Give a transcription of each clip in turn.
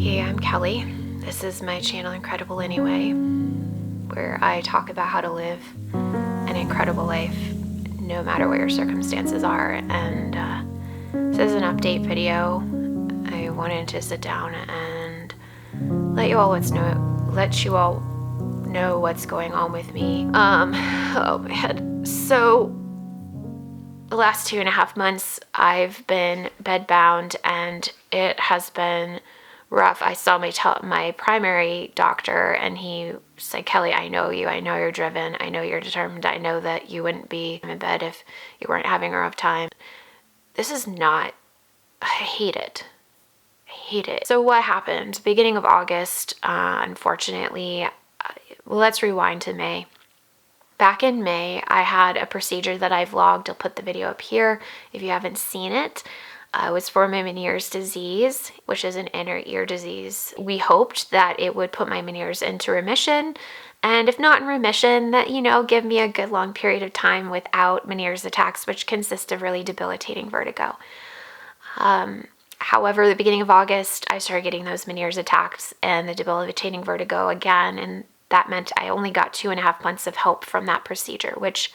Hey, I'm Kelly. This is my channel Incredible Anyway, where I talk about how to live an incredible life no matter what your circumstances are. And this is an update video. I wanted to sit down and let you all know what's going on with me. Oh man. So the last 2.5 months I've been bedbound and it has been rough. I saw my primary doctor and he said, Kelly, I know you. I know you're driven. I know you're determined. I know that you wouldn't be in bed if you weren't having a rough time. This is not, I hate it. I hate it. So what happened? Beginning of August, unfortunately, let's rewind to May. Back in May, I had a procedure that I vlogged. I'll put the video up here if you haven't seen it. It was for my Menieres disease, which is an inner ear disease. We hoped that it would put my Menieres into remission, and if not in remission, that, give me a good long period of time without Menieres attacks, which consist of really debilitating vertigo. However, the beginning of August, I started getting those Menieres attacks and the debilitating vertigo again, and that meant I only got 2.5 months of help from that procedure, which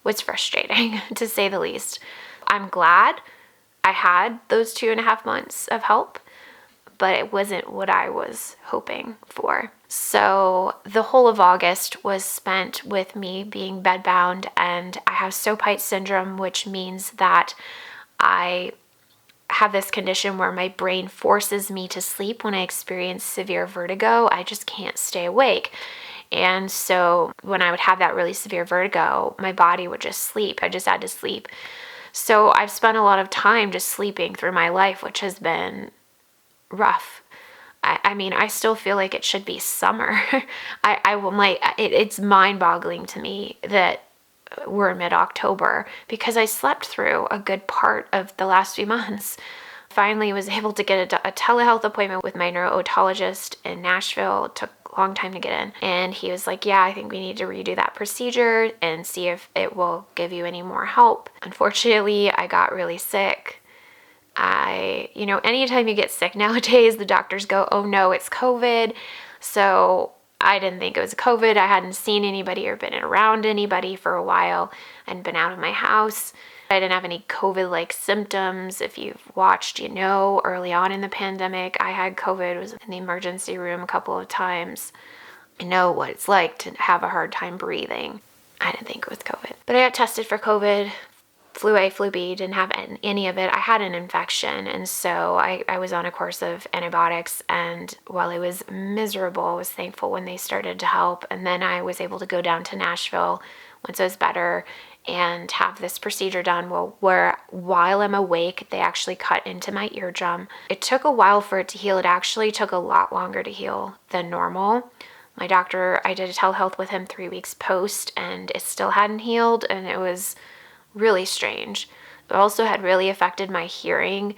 was frustrating, to say the least. I'm glad I had those 2.5 months of help, but it wasn't what I was hoping for. So the whole of August was spent with me being bedbound, and I have Sopite syndrome, which means that I have this condition where my brain forces me to sleep when I experience severe vertigo. I just can't stay awake. And so when I would have that really severe vertigo, my body would just sleep. I just had to sleep. So I've spent a lot of time just sleeping through my life, which has been rough. I mean, I still feel like it should be summer. It's mind-boggling to me that we're mid-October because I slept through a good part of the last few months. Finally was able to get a telehealth appointment with my neuro-otologist in Nashville. It took a long time to get in. And he was like, yeah, I think we need to redo that procedure and see if it will give you any more help. Unfortunately, I got really sick. Anytime you get sick nowadays, the doctors go, oh no, it's COVID. So I didn't think it was COVID. I hadn't seen anybody or been around anybody for a while and been out of my house. I didn't have any COVID-like symptoms. If you've watched, early on in the pandemic, I had COVID, was in the emergency room a couple of times. I know what it's like to have a hard time breathing. I didn't think it was COVID. But I got tested for COVID, flu A, flu B, didn't have any of it. I had an infection, and so I was on a course of antibiotics, and while I was miserable, I was thankful when they started to help. And then I was able to go down to Nashville once I was better and have this procedure done where while I'm awake, they actually cut into my eardrum. It took a while for it to heal. It actually took a lot longer to heal than normal. My doctor, I did a telehealth with him 3 weeks post, and it still hadn't healed, and it was really strange. It also had really affected my hearing.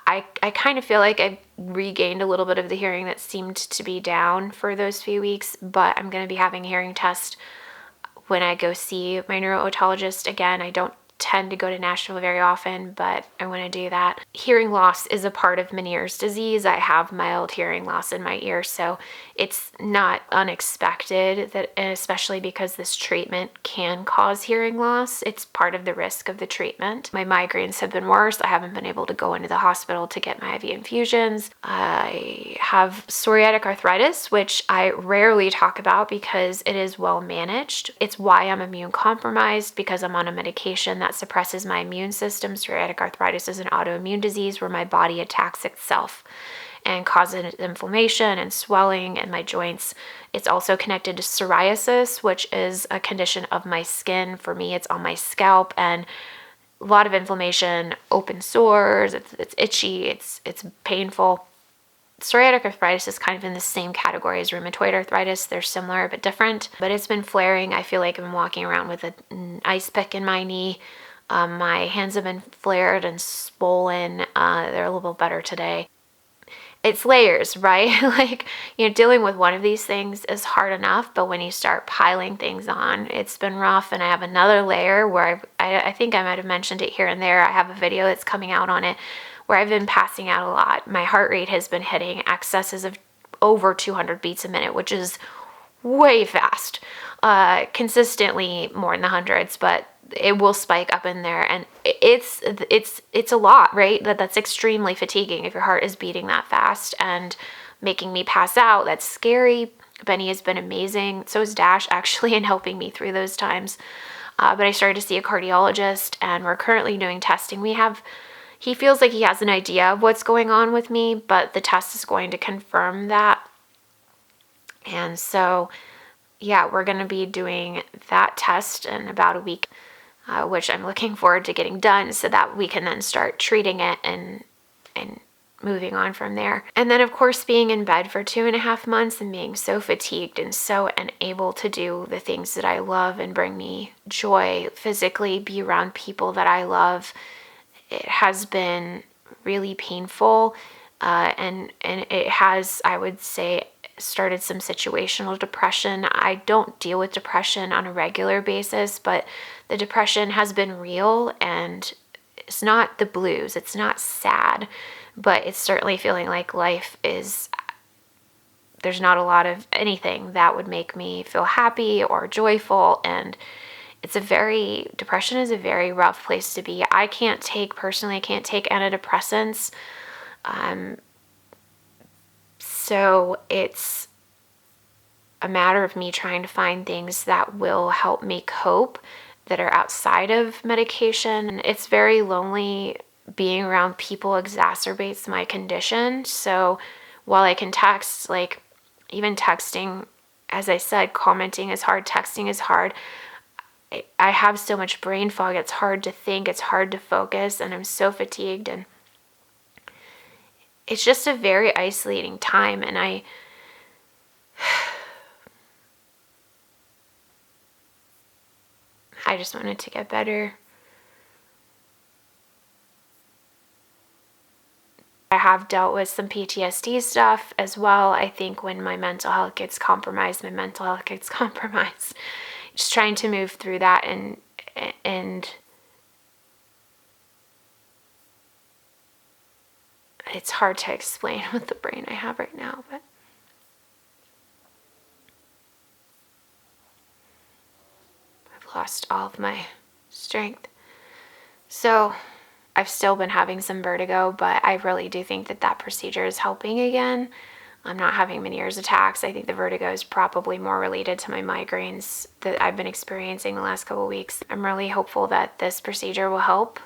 I kind of feel like I regained a little bit of the hearing that seemed to be down for those few weeks, but I'm going to be having a hearing test when I go see my neuro-otologist again. I don't tend to go to Nashville very often, but I want to do that. Hearing loss is a part of Menieres disease. I have mild hearing loss in my ear, so it's not unexpected that, especially because this treatment can cause hearing loss. It's part of the risk of the treatment. My migraines have been worse. I haven't been able to go into the hospital to get my IV infusions. I have psoriatic arthritis, which I rarely talk about because it is well managed. It's why I'm immune compromised, because I'm on a medication that suppresses my immune system. Psoriatic arthritis is an autoimmune disease where my body attacks itself and causes inflammation and swelling in my joints. It's also connected to psoriasis, which is a condition of my skin. For me, it's on my scalp, and a lot of inflammation, open sores, it's itchy, it's painful. Psoriatic arthritis is kind of in the same category as rheumatoid arthritis. They're similar but different, but it's been flaring. I feel like I'm walking around with an ice pick in my knee. My hands have been flared and swollen. They're a little bit better today. It's layers, right? Dealing with one of these things is hard enough, but when you start piling things on, it's been rough. And I have another layer where I think I might have mentioned it here and there. I have a video that's coming out on it where I've been passing out a lot. My heart rate has been hitting excesses of over 200 beats a minute, which is way fast. Consistently more in the hundreds, but it will spike up in there, and it's a lot, right? That's extremely fatiguing if your heart is beating that fast and making me pass out. That's scary. Benny has been amazing. So is Dash, actually, in helping me through those times. But I started to see a cardiologist, and we're currently doing testing. He feels like he has an idea of what's going on with me, but the test is going to confirm that. And so, yeah, we're going to be doing that test in about a week, which I'm looking forward to getting done so that we can then start treating it and moving on from there. And then, of course, being in bed for 2.5 months and being so fatigued and so unable to do the things that I love and bring me joy physically, be around people that I love, it has been really painful. And it has, I would say, started some situational depression. I don't deal with depression on a regular basis, but the depression has been real, and it's not the blues. It's not sad, but it's certainly feeling like there's not a lot of anything that would make me feel happy or joyful. And depression is a very rough place to be. I can't take antidepressants. So it's a matter of me trying to find things that will help me cope that are outside of medication. It's very lonely. Being around people exacerbates my condition. So while I can text, like even texting, as I said, commenting is hard, texting is hard. I have so much brain fog. It's hard to think, it's hard to focus, and I'm so fatigued, and it's just a very isolating time. And I just wanted to get better. I have dealt with some PTSD stuff as well. I think when my mental health gets compromised. Just trying to move through that, and it's hard to explain with the brain I have right now, but I've lost all of my strength. So I've still been having some vertigo, but I really do think that procedure is helping again. I'm not having Menieres attacks. I think the vertigo is probably more related to my migraines that I've been experiencing the last couple of weeks. I'm really hopeful that this procedure will help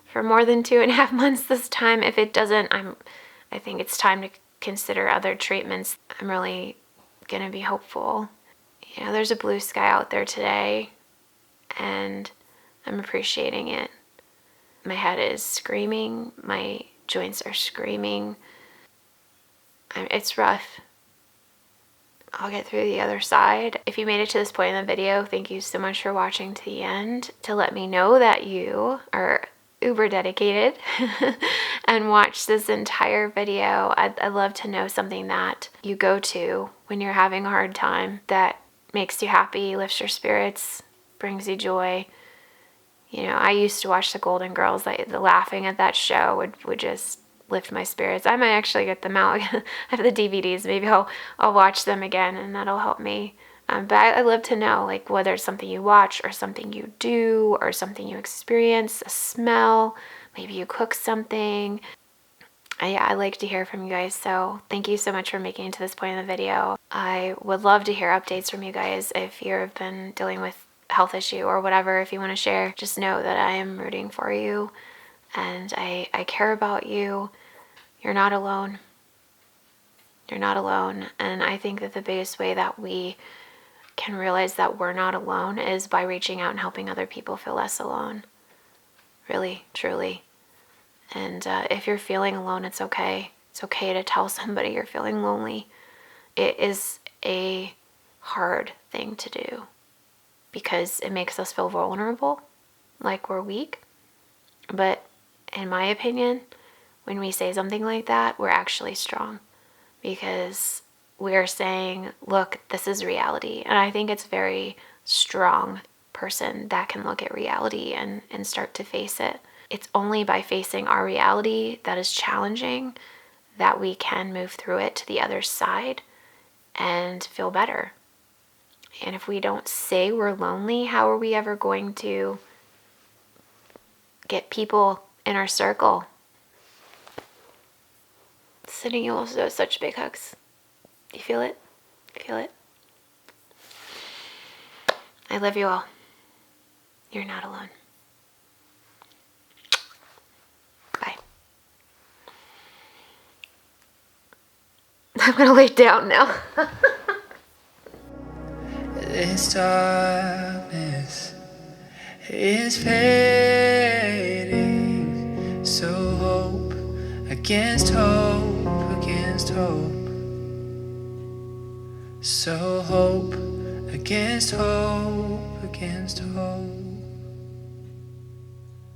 for more than 2.5 months this time. If it doesn't, I think it's time to consider other treatments. I'm really gonna be hopeful. There's a blue sky out there today, and I'm appreciating it. My head is screaming, my joints are screaming. It's rough. I'll get through the other side. If you made it to this point in the video, thank you so much for watching to the end to let me know that you are uber dedicated and watch this entire video. I'd love to know something that you go to when you're having a hard time that makes you happy, lifts your spirits, brings you joy. I used to watch the Golden Girls. The laughing at that show would just lift my spirits. I might actually get them out. I have the DVDs. Maybe I'll watch them again, and that'll help me. But I'd love to know, like, whether it's something you watch or something you do or something you experience, a smell, maybe you cook something. Yeah, I like to hear from you guys, so thank you so much for making it to this point in the video. I would love to hear updates from you guys if you've been dealing with a health issue or whatever. If you want to share, just know that I am rooting for you, and I care about you. You're not alone. You're not alone. And I think that the biggest way that we can realize that we're not alone is by reaching out and helping other people feel less alone. Really, truly. And if you're feeling alone, it's okay. It's okay to tell somebody you're feeling lonely. It is a hard thing to do because it makes us feel vulnerable, like we're weak. But in my opinion, when we say something like that, we're actually strong because we're saying, look, this is reality. And I think it's a very strong person that can look at reality and start to face it. it's only by facing our reality that is challenging that we can move through it to the other side and feel better. And if we don't say we're lonely, how are we ever going to get people in our circle? Sending you also such big hugs. You feel it? Feel it? I love you all. You're not alone. Bye. I'm gonna lay down now. This darkness is fading, so hope against hope, against hope. So hope against hope, against hope.